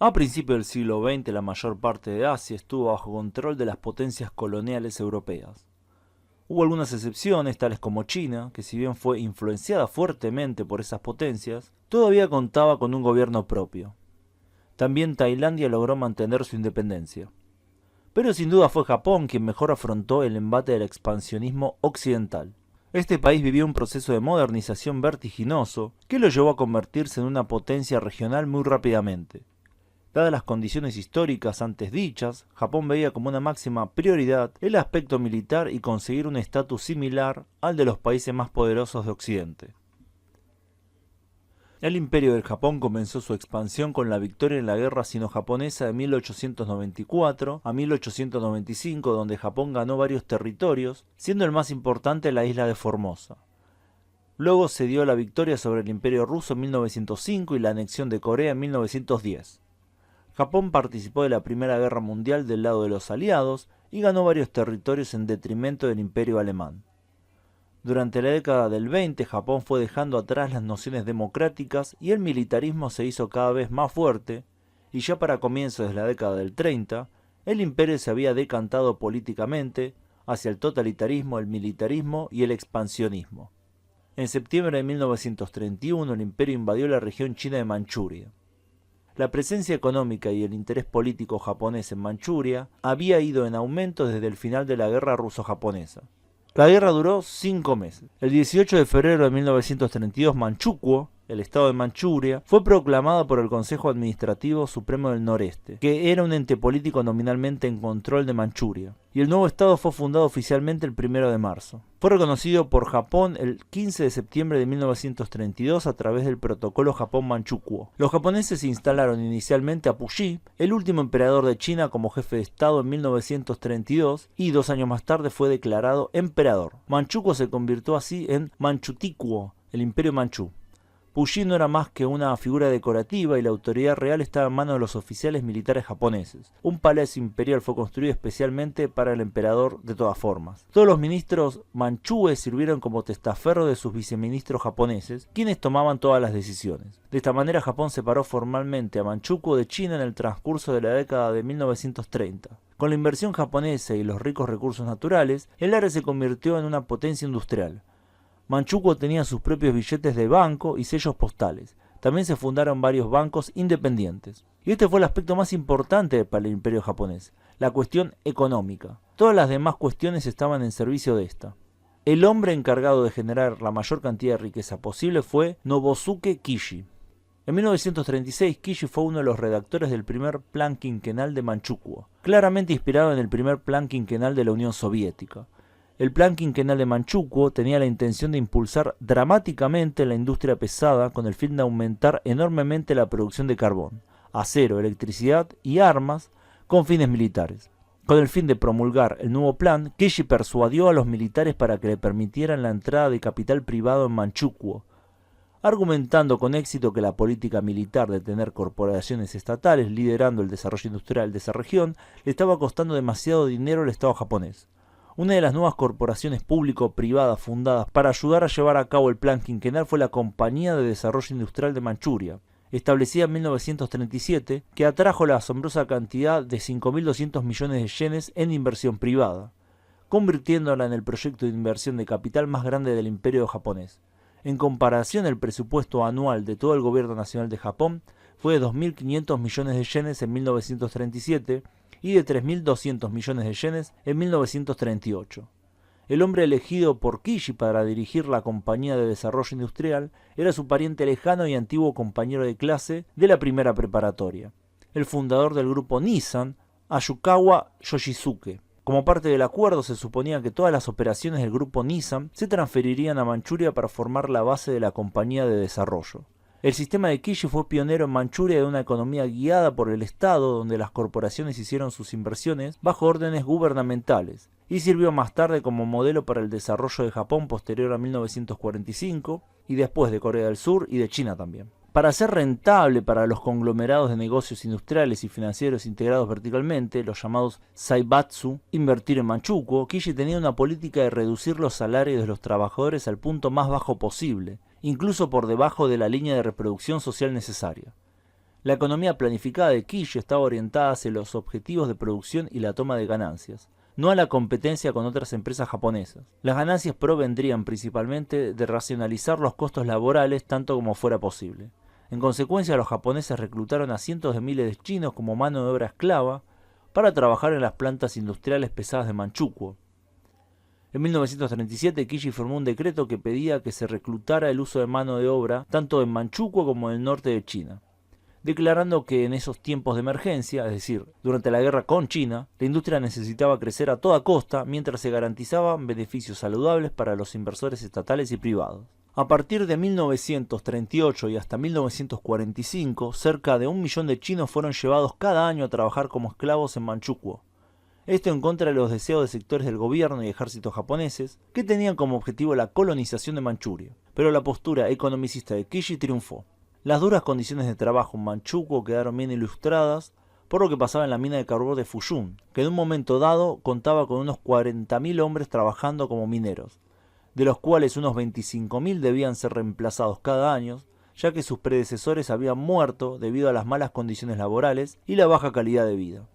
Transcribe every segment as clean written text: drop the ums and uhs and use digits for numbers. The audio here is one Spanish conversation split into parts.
A principios del siglo XX, la mayor parte de Asia estuvo bajo control de las potencias coloniales europeas. Hubo algunas excepciones, tales como China, que si bien fue influenciada fuertemente por esas potencias, todavía contaba con un gobierno propio. También Tailandia logró mantener su independencia. Pero sin duda fue Japón quien mejor afrontó el embate del expansionismo occidental. Este país vivió un proceso de modernización vertiginoso que lo llevó a convertirse en una potencia regional muy rápidamente. Dadas las condiciones históricas antes dichas, Japón veía como una máxima prioridad el aspecto militar y conseguir un estatus similar al de los países más poderosos de Occidente. El Imperio del Japón comenzó su expansión con la victoria en la Guerra Sino-Japonesa de 1894 a 1895, donde Japón ganó varios territorios, siendo el más importante la isla de Formosa. Luego se dio la victoria sobre el Imperio Ruso en 1905 y la anexión de Corea en 1910. Japón participó de la Primera Guerra Mundial del lado de los aliados y ganó varios territorios en detrimento del Imperio Alemán. Durante la década del 20, Japón fue dejando atrás las nociones democráticas y el militarismo se hizo cada vez más fuerte, y ya para comienzos de la década del 30, el imperio se había decantado políticamente hacia el totalitarismo, el militarismo y el expansionismo. En septiembre de 1931, el imperio invadió la región china de Manchuria. La presencia económica y el interés político japonés en Manchuria había ido en aumento desde el final de la guerra ruso-japonesa. La guerra duró 5 meses. El 18 de febrero de 1932, Manchukuo, el estado de Manchuria, fue proclamado por el Consejo Administrativo Supremo del Noreste, que era un ente político nominalmente en control de Manchuria, y el nuevo estado fue fundado oficialmente el 1 de marzo. Fue reconocido por Japón el 15 de septiembre de 1932 a través del Protocolo Japón-Manchukuo. Los japoneses instalaron inicialmente a Puyi, el último emperador de China, como jefe de estado en 1932, y 2 años más tarde fue declarado emperador. Manchukuo se convirtió así en Manchutikuo, el imperio manchú. Puyi no era más que una figura decorativa y la autoridad real estaba en manos de los oficiales militares japoneses. Un palacio imperial fue construido especialmente para el emperador de todas formas. Todos los ministros manchúes sirvieron como testaferro de sus viceministros japoneses, quienes tomaban todas las decisiones. De esta manera Japón separó formalmente a Manchukuo de China en el transcurso de la década de 1930. Con la inversión japonesa y los ricos recursos naturales, el área se convirtió en una potencia industrial. Manchukuo tenía sus propios billetes de banco y sellos postales. También se fundaron varios bancos independientes. Y este fue el aspecto más importante para el imperio japonés, la cuestión económica. Todas las demás cuestiones estaban en servicio de esta. El hombre encargado de generar la mayor cantidad de riqueza posible fue Nobusuke Kishi. En 1936, Kishi fue uno de los redactores del primer plan quinquenal de Manchukuo, claramente inspirado en el primer plan quinquenal de la Unión Soviética. El plan quinquenal de Manchukuo tenía la intención de impulsar dramáticamente la industria pesada con el fin de aumentar enormemente la producción de carbón, acero, electricidad y armas con fines militares. Con el fin de promulgar el nuevo plan, Kishi persuadió a los militares para que le permitieran la entrada de capital privado en Manchukuo, argumentando con éxito que la política militar de tener corporaciones estatales liderando el desarrollo industrial de esa región le estaba costando demasiado dinero al Estado japonés. Una de las nuevas corporaciones público-privadas fundadas para ayudar a llevar a cabo el plan quinquenal fue la Compañía de Desarrollo Industrial de Manchuria, establecida en 1937, que atrajo la asombrosa cantidad de 5.200 millones de yenes en inversión privada, convirtiéndola en el proyecto de inversión de capital más grande del imperio japonés. En comparación, el presupuesto anual de todo el gobierno nacional de Japón fue de 2.500 millones de yenes en 1937, y de 3.200 millones de yenes en 1938. El hombre elegido por Kishi para dirigir la Compañía de Desarrollo Industrial era su pariente lejano y antiguo compañero de clase de la primera preparatoria, el fundador del grupo Nissan, Ayukawa Yoshisuke. Como parte del acuerdo se suponía que todas las operaciones del grupo Nissan se transferirían a Manchuria para formar la base de la Compañía de Desarrollo. El sistema de Kishi fue pionero en Manchuria de una economía guiada por el Estado, donde las corporaciones hicieron sus inversiones bajo órdenes gubernamentales, y sirvió más tarde como modelo para el desarrollo de Japón posterior a 1945, y después de Corea del Sur y de China también. Para ser rentable para los conglomerados de negocios industriales y financieros integrados verticalmente, los llamados Zaibatsu, invertir en Manchukuo, Kishi tenía una política de reducir los salarios de los trabajadores al punto más bajo posible, incluso por debajo de la línea de reproducción social necesaria. La economía planificada de Kishi estaba orientada hacia los objetivos de producción y la toma de ganancias, no a la competencia con otras empresas japonesas. Las ganancias provendrían principalmente de racionalizar los costos laborales tanto como fuera posible. En consecuencia, los japoneses reclutaron a cientos de miles de chinos como mano de obra esclava para trabajar en las plantas industriales pesadas de Manchukuo. En 1937, Kishi firmó un decreto que pedía que se reclutara el uso de mano de obra tanto en Manchukuo como en el norte de China, declarando que en esos tiempos de emergencia, es decir, durante la guerra con China, la industria necesitaba crecer a toda costa mientras se garantizaban beneficios saludables para los inversores estatales y privados. A partir de 1938 y hasta 1945, cerca de 1 millón de chinos fueron llevados cada año a trabajar como esclavos en Manchukuo. Esto en contra de los deseos de sectores del gobierno y ejércitos japoneses, que tenían como objetivo la colonización de Manchuria. Pero la postura economicista de Kishi triunfó. Las duras condiciones de trabajo en Manchukuo quedaron bien ilustradas por lo que pasaba en la mina de carbón de Fuyun, que en un momento dado contaba con unos 40.000 hombres trabajando como mineros, de los cuales unos 25.000 debían ser reemplazados cada año, ya que sus predecesores habían muerto debido a las malas condiciones laborales y la baja calidad de vida.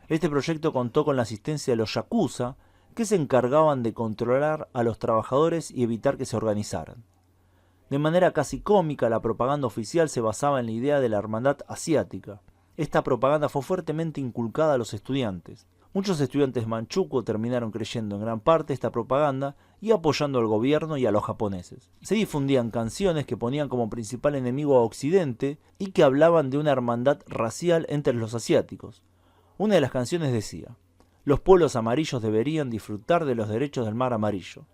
Este proyecto contó con la asistencia de los yakuza, que se encargaban de controlar a los trabajadores y evitar que se organizaran. De manera casi cómica, la propaganda oficial se basaba en la idea de la hermandad asiática. Esta propaganda fue fuertemente inculcada a los estudiantes. Muchos estudiantes manchukuo terminaron creyendo en gran parte esta propaganda y apoyando al gobierno y a los japoneses. Se difundían canciones que ponían como principal enemigo a Occidente y que hablaban de una hermandad racial entre los asiáticos. Una de las canciones decía: los pueblos amarillos deberían disfrutar de los derechos del mar amarillo.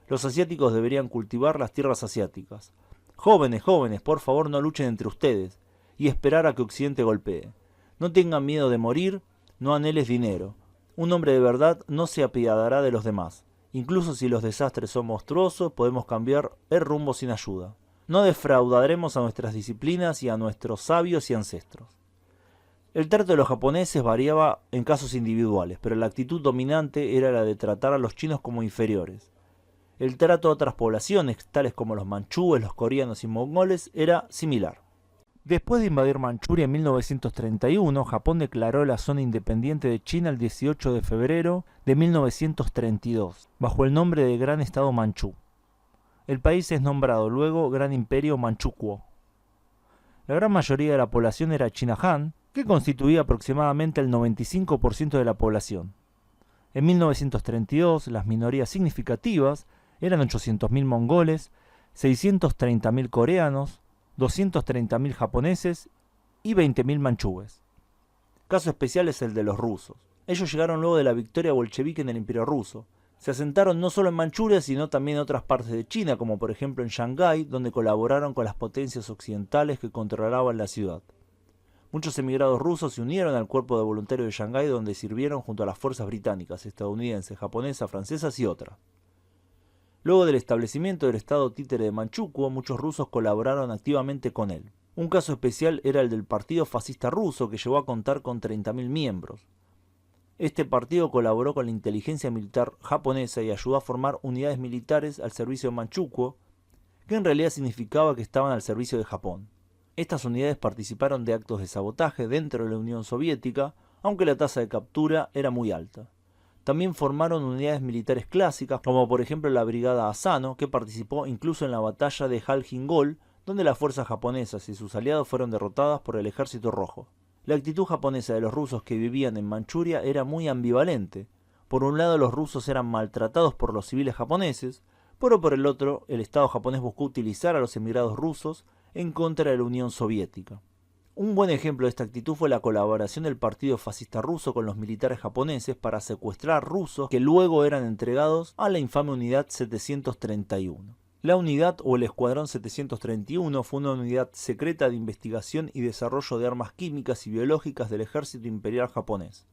Los asiáticos deberían cultivar las tierras asiáticas. Jóvenes, jóvenes, por favor no luchen entre ustedes y esperar a que Occidente golpee. No tengan miedo de morir, no anheles dinero. Un hombre de verdad no se apiadará de los demás. Incluso si los desastres son monstruosos, podemos cambiar el rumbo sin ayuda. No defraudaremos a nuestras disciplinas y a nuestros sabios y ancestros. El trato de los japoneses variaba en casos individuales, pero la actitud dominante era la de tratar a los chinos como inferiores. El trato a otras poblaciones, tales como los manchúes, los coreanos y mongoles, era similar. Después de invadir Manchuria en 1931, Japón declaró la zona independiente de China el 18 de febrero de 1932, bajo el nombre de Gran Estado Manchú. El país es nombrado luego Gran Imperio Manchukuo. La gran mayoría de la población era China Han, que constituía aproximadamente el 95% de la población. En 1932, las minorías significativas eran 800.000 mongoles, 630.000 coreanos, 230.000 japoneses y 20.000 manchúes. Caso especial es el de los rusos. Ellos llegaron luego de la victoria bolchevique en el Imperio Ruso. Se asentaron no solo en Manchuria, sino también en otras partes de China, como por ejemplo en Shanghái, donde colaboraron con las potencias occidentales que controlaban la ciudad. Muchos emigrados rusos se unieron al cuerpo de voluntarios de Shanghái, donde sirvieron junto a las fuerzas británicas, estadounidenses, japonesas, francesas y otras. Luego del establecimiento del estado títere de Manchukuo, muchos rusos colaboraron activamente con él. Un caso especial era el del Partido Fascista Ruso, que llegó a contar con 30.000 miembros. Este partido colaboró con la inteligencia militar japonesa y ayudó a formar unidades militares al servicio de Manchukuo, que en realidad significaba que estaban al servicio de Japón. Estas unidades participaron de actos de sabotaje dentro de la Unión Soviética, aunque la tasa de captura era muy alta. También formaron unidades militares clásicas, como por ejemplo la Brigada Asano, que participó incluso en la batalla de Jalgingol, donde las fuerzas japonesas y sus aliados fueron derrotadas por el Ejército Rojo. La actitud japonesa de los rusos que vivían en Manchuria era muy ambivalente. Por un lado, los rusos eran maltratados por los civiles japoneses, pero por el otro, el Estado japonés buscó utilizar a los emigrados rusos en contra de la Unión Soviética. Un buen ejemplo de esta actitud fue la colaboración del Partido Fascista Ruso con los militares japoneses para secuestrar rusos que luego eran entregados a la infame Unidad 731. La unidad o el Escuadrón 731 fue una unidad secreta de investigación y desarrollo de armas químicas y biológicas del ejército imperial japonés.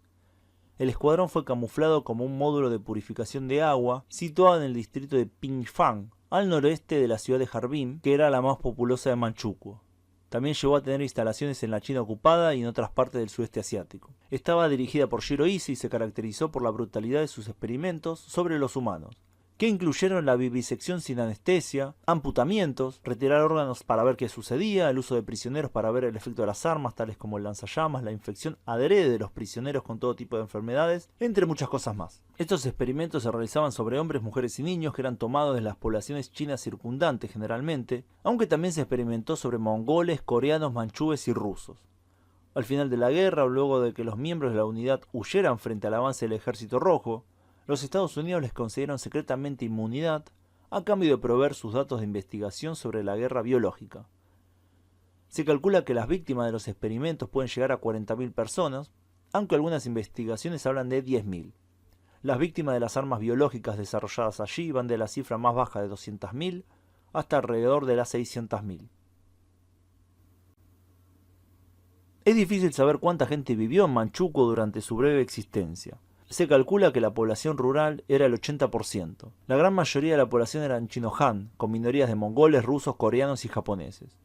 El escuadrón fue camuflado como un módulo de purificación de agua situado en el distrito de Pingfang, al noroeste de la ciudad de Harbin, que era la más populosa de Manchukuo. También llegó a tener instalaciones en la China ocupada y en otras partes del sudeste asiático. Estaba dirigida por Shiro Ise y se caracterizó por la brutalidad de sus experimentos sobre los humanos. que incluyeron la vivisección sin anestesia, amputamientos, retirar órganos para ver qué sucedía, el uso de prisioneros para ver el efecto de las armas, tales como el lanzallamas, la infección adrede de los prisioneros con todo tipo de enfermedades, entre muchas cosas más. Estos experimentos se realizaban sobre hombres, mujeres y niños que eran tomados de las poblaciones chinas circundantes generalmente, aunque también se experimentó sobre mongoles, coreanos, manchúes y rusos. Al final de la guerra, o luego de que los miembros de la unidad huyeran frente al avance del Ejército Rojo, los Estados Unidos les concedieron secretamente inmunidad a cambio de proveer sus datos de investigación sobre la guerra biológica. Se calcula que las víctimas de los experimentos pueden llegar a 40.000 personas, aunque algunas investigaciones hablan de 10.000. Las víctimas de las armas biológicas desarrolladas allí van de la cifra más baja de 200.000 hasta alrededor de las 600.000. Es difícil saber cuánta gente vivió en Manchukuo durante su breve existencia. Se calcula que la población rural era el 80%. La gran mayoría de la población eran chino-han, con minorías de mongoles, rusos, coreanos y japoneses.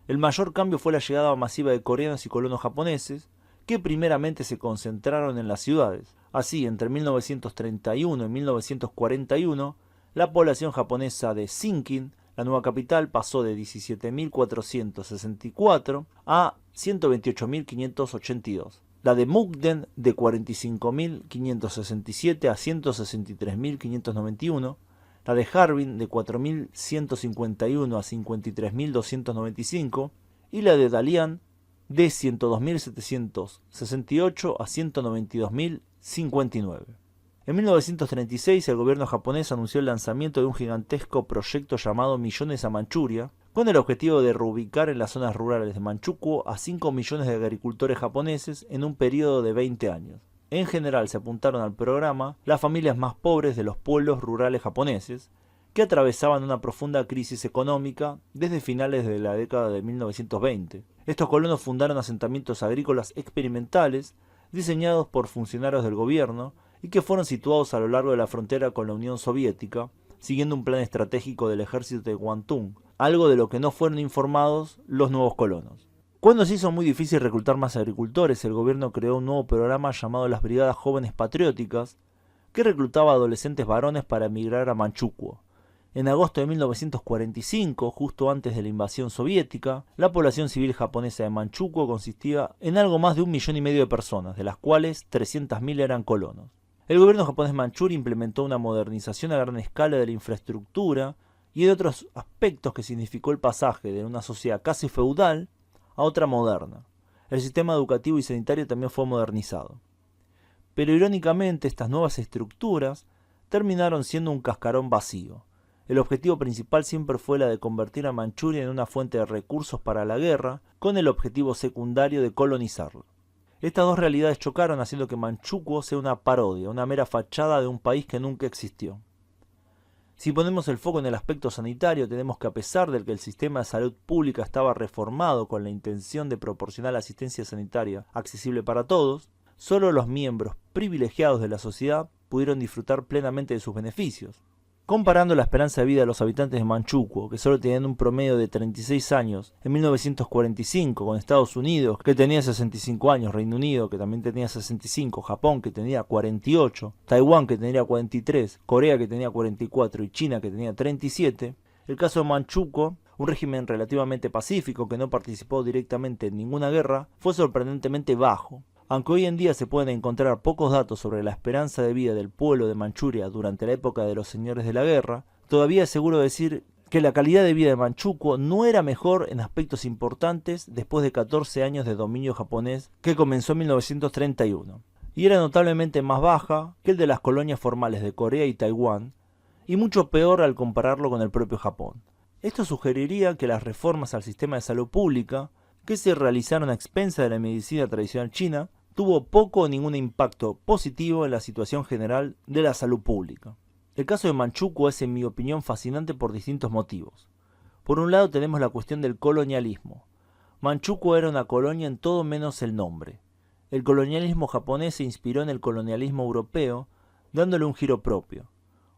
El mayor cambio fue la llegada masiva de coreanos y colonos japoneses, que primeramente se concentraron en las ciudades. Así, entre 1931 y 1941, la población japonesa de Sinkin, la nueva capital, pasó de 17.464 a 128.582. La de Mukden de 45.567 a 163.591, la de Harbin de 4.151 a 53.295 y la de Dalian de 102.768 a 192.059. En 1936 el gobierno japonés anunció el lanzamiento de un gigantesco proyecto llamado Millones a Manchuria, con el objetivo de reubicar en las zonas rurales de Manchukuo a 5 millones de agricultores japoneses en un periodo de 20 años. En general se apuntaron al programa las familias más pobres de los pueblos rurales japoneses, que atravesaban una profunda crisis económica desde finales de la década de 1920. Estos colonos fundaron asentamientos agrícolas experimentales diseñados por funcionarios del gobierno y que fueron situados a lo largo de la frontera con la Unión Soviética, siguiendo un plan estratégico del ejército de Kwantung, algo de lo que no fueron informados los nuevos colonos. Cuando se hizo muy difícil reclutar más agricultores, el gobierno creó un nuevo programa llamado las Brigadas Jóvenes Patrióticas, que reclutaba a adolescentes varones para emigrar a Manchukuo. En agosto de 1945, justo antes de la invasión soviética, la población civil japonesa de Manchukuo consistía en algo más de 1,5 millones de personas, de las cuales 300.000 eran colonos. El gobierno japonés manchurio implementó una modernización a gran escala de la infraestructura y de otros aspectos que significó el pasaje de una sociedad casi feudal a otra moderna. El sistema educativo y sanitario también fue modernizado. Pero irónicamente estas nuevas estructuras terminaron siendo un cascarón vacío. El objetivo principal siempre fue la de convertir a Manchuria en una fuente de recursos para la guerra, con el objetivo secundario de colonizarlo. Estas dos realidades chocaron, haciendo que Manchukuo sea una parodia, una mera fachada de un país que nunca existió. Si ponemos el foco en el aspecto sanitario, tenemos que, a pesar de que el sistema de salud pública estaba reformado con la intención de proporcionar asistencia sanitaria accesible para todos, solo los miembros privilegiados de la sociedad pudieron disfrutar plenamente de sus beneficios. Comparando la esperanza de vida de los habitantes de Manchukuo, que solo tenían un promedio de 36 años en 1945, con Estados Unidos, que tenía 65 años, Reino Unido, que también tenía 65, Japón, que tenía 48, Taiwán, que tenía 43, Corea, que tenía 44 y China, que tenía 37, el caso de Manchukuo, un régimen relativamente pacífico que no participó directamente en ninguna guerra, fue sorprendentemente bajo. Aunque hoy en día se pueden encontrar pocos datos sobre la esperanza de vida del pueblo de Manchuria durante la época de los señores de la guerra, todavía es seguro decir que la calidad de vida de Manchukuo no era mejor en aspectos importantes después de 14 años de dominio japonés que comenzó en 1931, y era notablemente más baja que el de las colonias formales de Corea y Taiwán, y mucho peor al compararlo con el propio Japón. Esto sugeriría que las reformas al sistema de salud pública, que se realizaron a expensas de la medicina tradicional china, tuvo poco o ningún impacto positivo en la situación general de la salud pública. El caso de Manchukuo es, en mi opinión, fascinante por distintos motivos. Por un lado tenemos la cuestión del colonialismo. Manchukuo era una colonia en todo menos el nombre. El colonialismo japonés se inspiró en el colonialismo europeo, dándole un giro propio.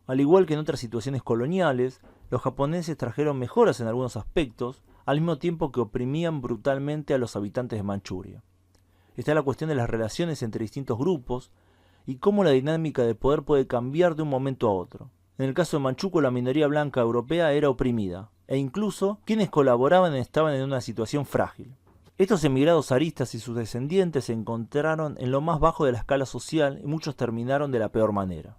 Al igual que en otras situaciones coloniales, los japoneses trajeron mejoras en algunos aspectos, al mismo tiempo que oprimían brutalmente a los habitantes de Manchuria. Está la cuestión de las relaciones entre distintos grupos y cómo la dinámica de poder puede cambiar de un momento a otro. En el caso de Manchukuo, la minoría blanca europea era oprimida, e incluso quienes colaboraban estaban en una situación frágil. Estos emigrados zaristas y sus descendientes se encontraron en lo más bajo de la escala social y muchos terminaron de la peor manera.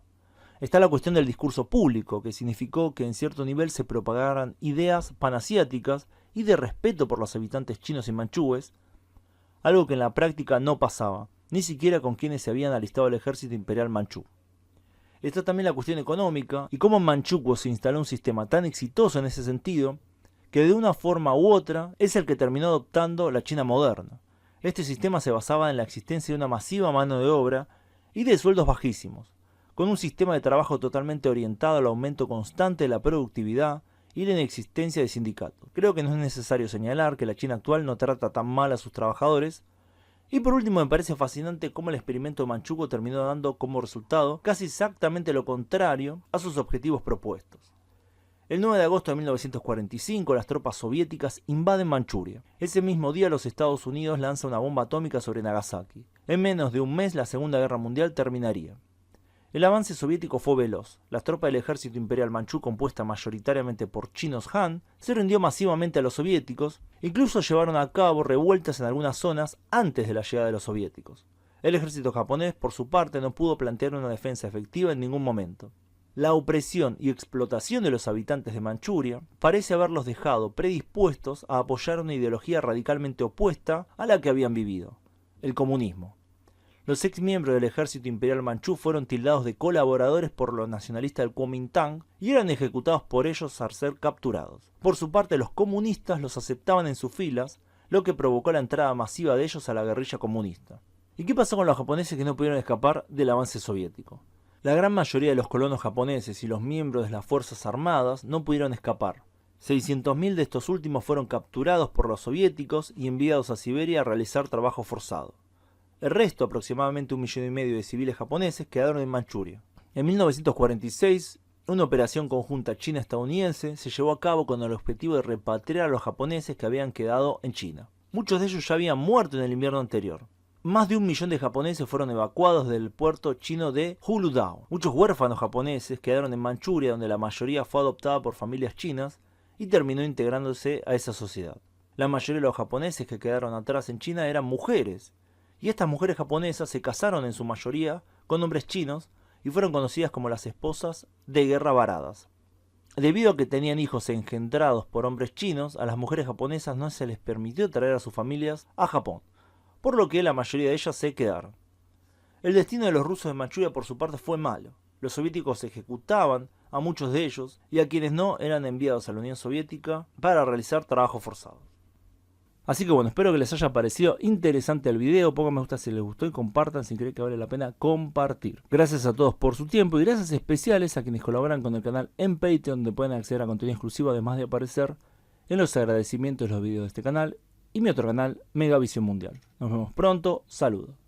Está la cuestión del discurso público, que significó que en cierto nivel se propagaran ideas panasiáticas y de respeto por los habitantes chinos y manchúes, algo que en la práctica no pasaba, ni siquiera con quienes se habían alistado al ejército imperial manchú. Está también la cuestión económica y cómo en Manchukuo se instaló un sistema tan exitoso en ese sentido, que de una forma u otra es el que terminó adoptando la China moderna. Este sistema se basaba en la existencia de una masiva mano de obra y de sueldos bajísimos, con un sistema de trabajo totalmente orientado al aumento constante de la productividad y la inexistencia de sindicatos. Creo que no es necesario señalar que la China actual no trata tan mal a sus trabajadores. Y por último, me parece fascinante cómo el experimento de Manchukuo terminó dando como resultado casi exactamente lo contrario a sus objetivos propuestos. El 9 de agosto de 1945 las tropas soviéticas invaden Manchuria. Ese mismo día los Estados Unidos lanzan una bomba atómica sobre Nagasaki. En menos de un mes la Segunda Guerra Mundial terminaría. El avance soviético fue veloz. La tropa del ejército imperial manchú, compuesta mayoritariamente por chinos Han, se rindió masivamente a los soviéticos, incluso llevaron a cabo revueltas en algunas zonas antes de la llegada de los soviéticos. El ejército japonés, por su parte, no pudo plantear una defensa efectiva en ningún momento. La opresión y explotación de los habitantes de Manchuria parece haberlos dejado predispuestos a apoyar una ideología radicalmente opuesta a la que habían vivido: el comunismo. Los ex miembros del ejército imperial manchú fueron tildados de colaboradores por los nacionalistas del Kuomintang y eran ejecutados por ellos al ser capturados. Por su parte, los comunistas los aceptaban en sus filas, lo que provocó la entrada masiva de ellos a la guerrilla comunista. ¿Y qué pasó con los japoneses que no pudieron escapar del avance soviético? La gran mayoría de los colonos japoneses y los miembros de las fuerzas armadas no pudieron escapar. 600.000 de estos últimos fueron capturados por los soviéticos y enviados a Siberia a realizar trabajo forzado. El resto, aproximadamente 1,5 millones de civiles japoneses, quedaron en Manchuria. En 1946, una operación conjunta china-estadounidense se llevó a cabo con el objetivo de repatriar a los japoneses que habían quedado en China. Muchos de ellos ya habían muerto en el invierno anterior. Más de 1 millón de japoneses fueron evacuados del puerto chino de Huludao. Muchos huérfanos japoneses quedaron en Manchuria, donde la mayoría fue adoptada por familias chinas y terminó integrándose a esa sociedad. La mayoría de los japoneses que quedaron atrás en China eran mujeres, y estas mujeres japonesas se casaron en su mayoría con hombres chinos y fueron conocidas como las esposas de guerra varadas. Debido a que tenían hijos engendrados por hombres chinos, a las mujeres japonesas no se les permitió traer a sus familias a Japón, por lo que la mayoría de ellas se quedaron. El destino de los rusos de Manchuria por su parte fue malo. Los soviéticos ejecutaban a muchos de ellos y a quienes no eran enviados a la Unión Soviética para realizar trabajo forzado. Así que bueno, espero que les haya parecido interesante el video. Pongan me gusta si les gustó y compartan si creen que vale la pena compartir. Gracias a todos por su tiempo y gracias especiales a quienes colaboran con el canal en Patreon, donde pueden acceder a contenido exclusivo además de aparecer en los agradecimientos de los videos de este canal y mi otro canal, Megavisión Mundial. Nos vemos pronto, saludos.